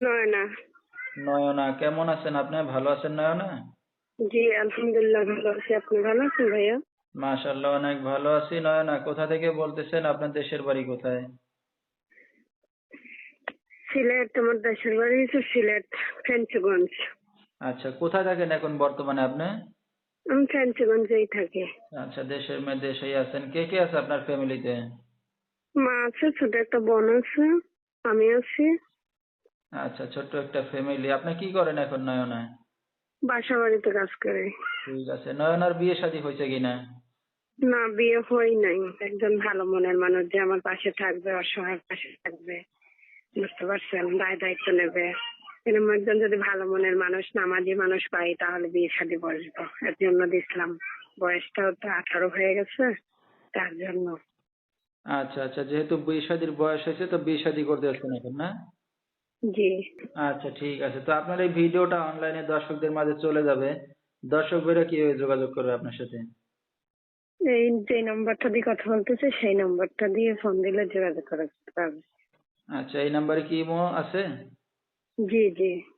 নয়না। নয়না, কেমন আছেন আপনি? ভালো আছেন নয়না? জি, আলহামদুলিল্লাহ ভালো আছি। আপনি ভালো আছেন ভাইয়া? মাশাআল্লাহ, অনেক ভালো আছি। নয়না, কোথা থেকে বলতেছেন? আপনার দেশের বাড়ি কোথায়? সিলেট, আমার দেশের বাড়ি হচ্ছে সিলেট, ফেঞ্চুগঞ্জ। আচ্ছা, কোথায় থাকেন এখন বর্তমানে আপনি? আমি ফেঞ্চুগঞ্জেই থাকি। আচ্ছা, দেশের মেয়ে দেশেই আছেন। কে কে আছে আপনার ফ্যামিলিতে? মা আছে, ছোট একটা বোন আছে, আমি আছি। আচ্ছা, ছোট্ট একটা ফ্যামিলি। আপনি কি করেন এখন নয়না? বাসা বাড়িতে কাজ করে। ঠিক আছে। নয়নার বিয়ে শাদী হয়েছে কিনা? না, বিয়ে হয় নাই। একজন ভালো মনের মানুষ যে আমার পাশে থাকবে, অসহায় পাশে থাকবে, বুঝতে পারছেন, দায়িত্ব নেবে। এরকম একজন যদি ভালো মনের মানুষ, নামাজি মানুষ পাই তাহলে বিয়ে শাদী বসবো। এর জন্য দিছিলাম। বয়সটাও তো 18 হয়ে গেছে, তার জন্য। আচ্ছা আচ্ছা, যেহেতু বিয়ে শাদীর বয়স হয়েছে তো বিয়ে শাদী করতে যাচ্ছেন এখন, না? জি। আচ্ছা, ঠিক আছে। তো আপনার এই ভিডিওটা অনলাইনে দর্শকদের মাঝে চলে যাবে। দর্শক ভাইরা কিভাবে যোগাযোগ করবে আপনার সাথে? এই যে নাম্বারটা দিয়ে কথা বলতেছে সেই নাম্বারটা দিয়ে ফোন দিলে যোগাযোগ করা পারবে। আচ্ছা, এই নাম্বারে কি ইমো আছে? জি জি।